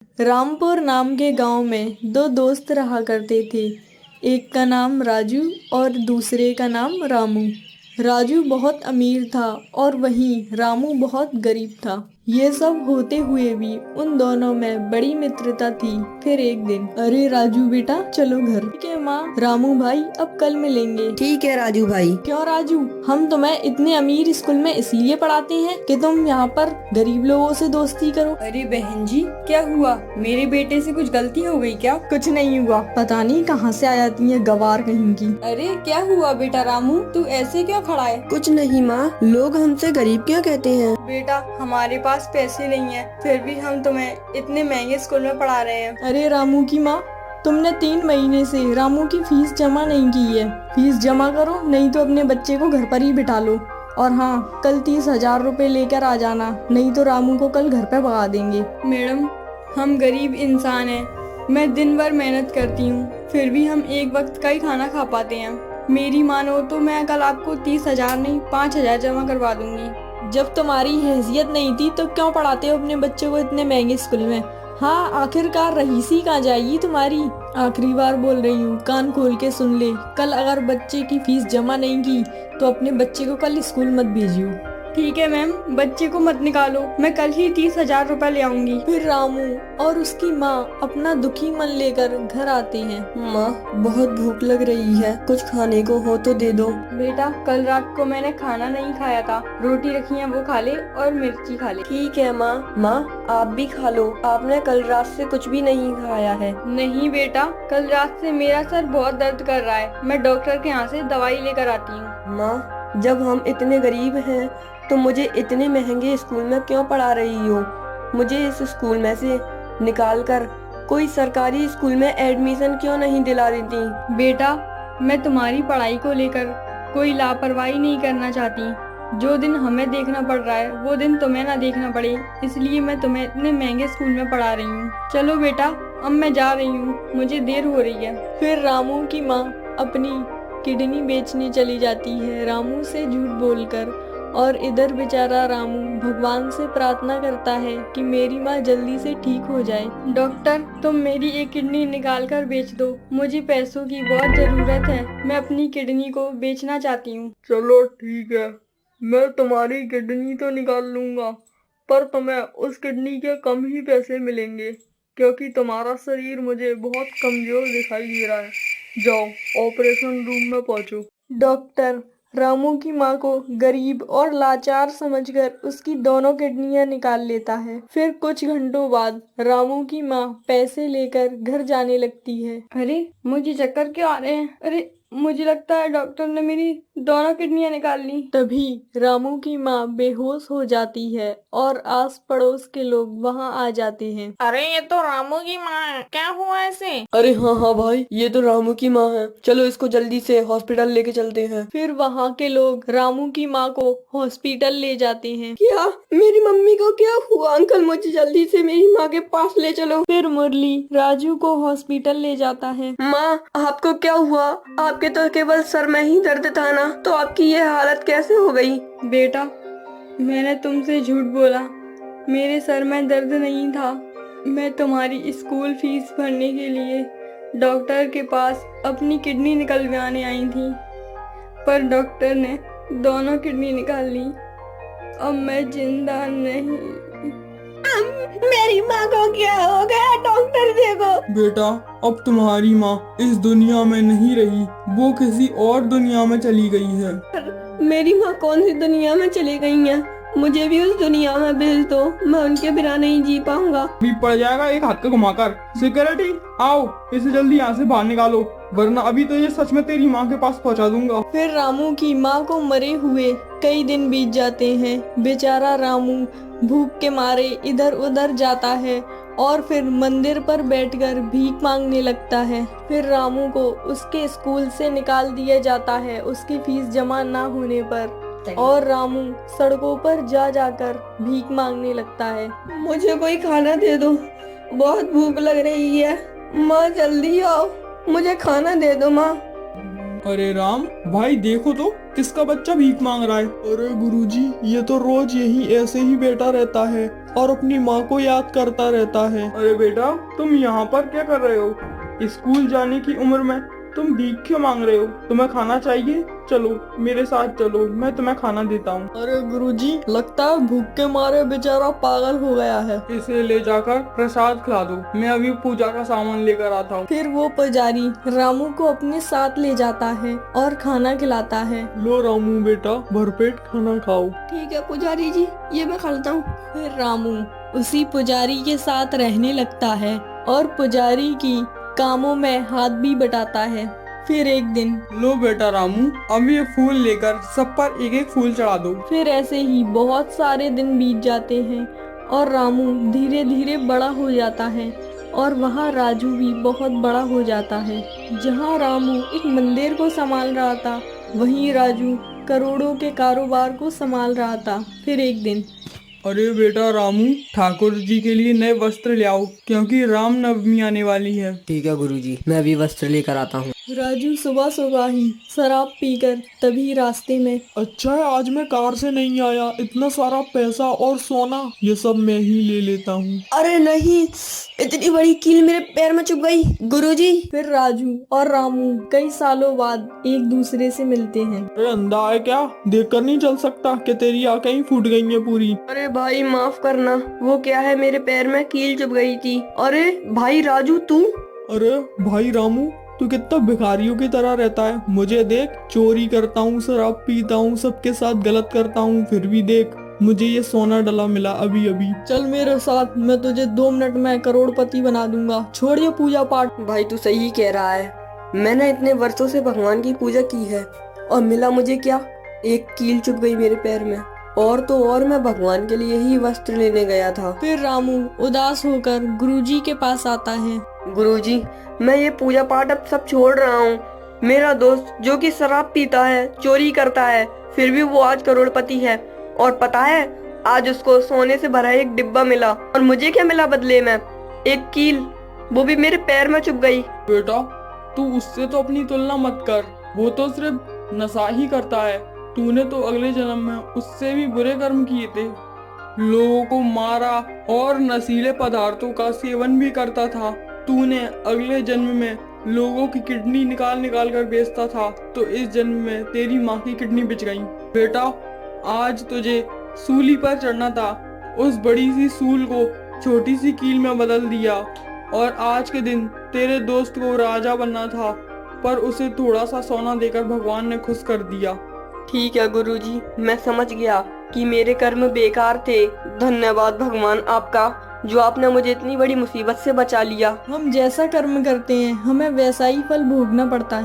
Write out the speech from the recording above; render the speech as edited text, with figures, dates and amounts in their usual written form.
रामपुर नाम के गांव में दो दोस्त रहा करते थे। एक का नाम राजू और दूसरे का नाम रामू। राजू बहुत अमीर था और वहीं रामू बहुत गरीब था। ये सब होते हुए भी उन दोनों में बड़ी मित्रता थी। फिर एक दिन, अरे राजू बेटा चलो घर। ठीक है माँ। रामू भाई अब कल मिलेंगे। ठीक है राजू भाई। क्यों राजू, हम तुम्हें इतने अमीर स्कूल में इसलिए पढ़ाते हैं कि तुम यहाँ पर गरीब लोगों से दोस्ती करो। अरे बहन जी, क्या हुआ? मेरे बेटे से कुछ गलती हो गई क्या? कुछ नहीं हुआ, पता नहीं कहाँ से आ जाती है गवार कहीं की। अरे क्या हुआ बेटा रामू, तू ऐसे क्यों खड़ा है? कुछ नहीं माँ, लोग हमसे गरीब क्यों कहते हैं? बेटा हमारे पास पैसे नहीं है, फिर भी हम तुम्हें इतने महंगे स्कूल में पढ़ा रहे हैं। अरे रामू की माँ, तुमने 3 महीने से रामू की फीस जमा नहीं की है। फीस जमा करो, नहीं तो अपने बच्चे को घर पर ही बिठा लो। और हाँ, कल 30,000 रुपए लेकर आ जाना, नहीं तो रामू को कल घर पे भगा देंगे। मैडम, हम गरीब इंसान हैं, मैं दिन भर मेहनत करती हूँ, फिर भी हम एक वक्त का ही खाना खा पाते हैं। मेरी मानो तो मैं कल आपको 30,000 नहीं 5,000 जमा करवा दूंगी। जब तुम्हारी हैसियत नहीं थी तो क्यों पढ़ाते हो अपने बच्चों को इतने महंगे स्कूल में? हाँ, आखिरकार रईसी कहाँ जाएगी तुम्हारी? आखिरी बार बोल रही हूँ, कान खोल के सुन ले। कल अगर बच्चे की फीस जमा नहीं की तो अपने बच्चे को कल स्कूल मत भेजियो। ठीक है मैम, बच्चे को मत निकालो, मैं कल ही 30,000 रुपए ले आऊंगी। फिर रामू और उसकी माँ अपना दुखी मन लेकर घर आते हैं। माँ, बहुत भूख लग रही है, कुछ खाने को हो तो दे दो। बेटा कल रात को मैंने खाना नहीं खाया था, रोटी रखी है वो खा ले और मिर्ची खा ले। ठीक है माँ। माँ आप भी खा लो, आपने कल रात से कुछ भी नहीं खाया है। नहीं बेटा, कल रात से मेरा सर बहुत दर्द कर रहा है, मैं डॉक्टर के यहाँ से दवाई लेकर आती हूँ। माँ, जब हम इतने गरीब हैं तो मुझे इतने महंगे स्कूल में क्यों पढ़ा रही हो? मुझे इस स्कूल में से निकाल कर कोई सरकारी स्कूल में एडमिशन क्यों नहीं दिला देती? बेटा मैं तुम्हारी पढ़ाई को लेकर कोई लापरवाही नहीं करना चाहती। जो दिन हमें देखना पड़ रहा है वो दिन तुम्हें ना देखना पड़े, इसलिए मैं तुम्हें इतने महंगे स्कूल में पढ़ा रही हूँ। चलो बेटा, अब मैं जा रही हूँ, मुझे देर हो रही है। फिर रामू की माँ अपनी किडनी बेचने चली जाती है रामू से झूठ बोलकर। और इधर बेचारा रामू भगवान से प्रार्थना करता है कि मेरी माँ जल्दी से ठीक हो जाए। डॉक्टर, तुम मेरी एक किडनी निकाल कर बेच दो, मुझे पैसों की बहुत जरूरत है, मैं अपनी किडनी को बेचना चाहती हूँ। चलो ठीक है, मैं तुम्हारी किडनी तो निकाल लूंगा, पर तुम्हें उस किडनी के कम ही पैसे मिलेंगे, क्योंकि तुम्हारा शरीर मुझे बहुत कमजोर दिखाई दे रहा है। जाओ ऑपरेशन रूम में पहुंचो। डॉक्टर रामू की माँ को गरीब और लाचार समझकर उसकी दोनों किडनियां निकाल लेता है। फिर कुछ घंटों बाद रामू की माँ पैसे लेकर घर जाने लगती है। अरे मुझे चक्कर क्यों आ रहे हैं? अरे मुझे लगता है डॉक्टर ने मेरी दोनों किडनियां निकाल ली। तभी रामू की माँ बेहोश हो जाती है और आस पड़ोस के लोग वहाँ आ जाते हैं। अरे ये तो रामू की माँ है, क्या हुआ ऐसे? अरे हाँ हाँ भाई, ये तो रामू की माँ है, चलो इसको जल्दी से हॉस्पिटल लेके चलते हैं। फिर वहाँ के लोग रामू की माँ को हॉस्पिटल ले जाते हैं। क्या मेरी मम्मी को क्या हुआ? अंकल मुझे जल्दी से मेरी माँ के पास ले चलो। फिर मुरली राजू को हॉस्पिटल ले जाता है। माँ, आपको क्या हुआ? आपके तो केवल सर में ही दर्द था ना, तो आपकी ये हालत कैसे हो गई? बेटा मैंने तुमसे झूठ बोला, मेरे सर में दर्द नहीं था। मैं तुम्हारी स्कूल फीस भरने के लिए डॉक्टर के पास अपनी किडनी निकलवाने आई थी, पर डॉक्टर ने दोनों किडनी निकाल ली। अब मैं जिंदा नहीं। मेरी माँ को क्या हो गया? डॉक्टर देखो। बेटा, अब तुम्हारी माँ इस दुनिया में नहीं रही, वो किसी और दुनिया में चली गई है। मेरी माँ कौन सी दुनिया में चली गई है? मुझे भी उस दुनिया में भेज दो, मैं उनके बिना नहीं जी पाऊंगा। अभी पड़ जाएगा एक हाथ का घुमाकर। सिक्योरिटी आओ, इसे जल्दी यहाँ से बाहर निकालो, वरना अभी तो ये सच में तेरी माँ के पास पहुँचा दूंगा। फिर रामू की माँ को मरे हुए कई दिन बीत जाते हैं। बेचारा रामू भूख के मारे इधर उधर जाता है और फिर मंदिर पर बैठकर भीख मांगने लगता है। फिर रामू को उसके स्कूल से निकाल दिया जाता है उसकी फीस जमा ना होने पर, और रामू सड़कों पर जा जाकर भीख मांगने लगता है। मुझे कोई खाना दे दो, बहुत भूख लग रही है। माँ जल्दी आओ, मुझे खाना दे दो माँ। अरे राम भाई, देखो तो किसका बच्चा भीख मांग रहा है। अरे गुरुजी, ये तो रोज यही ऐसे ही बैठा रहता है, और अपनी माँ को याद करता रहता है। अरे बेटा, तुम यहाँ पर क्या कर रहे हो? स्कूल जाने की उम्र में तुम भीख क्यों मांग रहे हो? तुम्हें खाना चाहिए? चलो मेरे साथ चलो, मैं तुम्हें खाना देता हूँ। अरे गुरुजी, लगता है भूख के मारे बेचारा पागल हो गया है। इसे ले जाकर प्रसाद खिला दो, मैं अभी पूजा का सामान लेकर आता हूँ। फिर वो पुजारी रामू को अपने साथ ले जाता है और खाना खिलाता है। लो रामू बेटा, भरपेट खाना खाओ। ठीक है पुजारी जी, ये मैं खा लेता हूँ। फिर रामू उसी पुजारी के साथ रहने लगता है और पुजारी की कामों में हाथ भी बटाता है। फिर एक दिन लो बेटा रामू, अब ये फूल लेकर सब पर एक एक फूल चढ़ा दो। फिर ऐसे ही बहुत सारे दिन बीत जाते हैं और रामू धीरे धीरे बड़ा हो जाता है और वहाँ राजू भी बहुत बड़ा हो जाता है। जहाँ रामू एक मंदिर को संभाल रहा था, वहीं राजू करोड़ों के कारोबार को संभाल रहा था। फिर एक दिन अरे बेटा रामू, ठाकुर जी के लिए नए वस्त्र ले आओ, क्योंकि राम नवमी आने वाली है। ठीक है गुरुजी, मैं अभी वस्त्र लेकर आता हूँ। राजू सुबह सुबह ही शराब पीकर तभी रास्ते में अच्छा है आज मैं कार से नहीं आया, इतना सारा पैसा और सोना ये सब मैं ही ले लेता हूँ। अरे नहीं, इतनी बड़ी कील मेरे पैर में चुभ गई गुरुजी। फिर राजू और रामू कई सालों बाद एक दूसरे से मिलते हैं। अरे अंधा है क्या? देखकर नहीं चल सकता कि तेरी आंखें ही फूट गई हैं पूरी। अरे भाई माफ करना, वो क्या है मेरे पैर में कील चुभ गई थी। अरे भाई राजू तू? अरे भाई रामू, तू कितना भिखारियों की तरह रहता है। मुझे देख, चोरी करता हूँ, शराब पीता हूँ, सबके साथ गलत करता हूँ, फिर भी देख मुझे ये सोना डला मिला अभी अभी। चल मेरे साथ, मैं तुझे 2 मिनट में करोड़पति बना दूंगा। छोड़ ये पूजा पाठ। भाई तू सही कह रहा है, मैंने इतने वर्षों से भगवान की पूजा की है और मिला मुझे क्या? एक कील चुभ गई मेरे पैर में। और तो और मैं भगवान के लिए ही वस्त्र लेने गया था। फिर रामू उदास होकर गुरुजी के पास आता है। गुरुजी, मैं ये पूजा पाठ अब सब छोड़ रहा हूँ। मेरा दोस्त जो कि शराब पीता है, चोरी करता है, फिर भी वो आज करोड़पति है। और पता है, आज उसको सोने से भरा एक डिब्बा मिला और मुझे क्या मिला बदले में? एक कील, वो भी मेरे पैर में चुभ गई। बेटा, तू उससे तो अपनी तुलना मत कर, वो तो सिर्फ नशा ही करता है। तूने तो अगले जन्म में उससे भी बुरे कर्म किए थे, लोगों को मारा और नशीले पदार्थों का सेवन भी करता था। तूने अगले जन्म में लोगों की किडनी निकाल निकाल कर बेचता था, तो इस जन्म में तेरी माँ की किडनी बिच गई। बेटा, आज तुझे सूली पर चढ़ना था, उस बड़ी सी सूल को छोटी सी कील में बदल दिया। और आज के दिन तेरे दोस्त को राजा बनना था, पर उसे थोड़ा सा सोना देकर भगवान ने खुश कर दिया। ठीक है गुरुजी, मैं समझ गया कि मेरे कर्म बेकार थे। धन्यवाद भगवान आपका, जो आपने मुझे इतनी बड़ी मुसीबत से बचा लिया। हम जैसा कर्म करते हैं, हमें वैसा ही फल भोगना पड़ता है।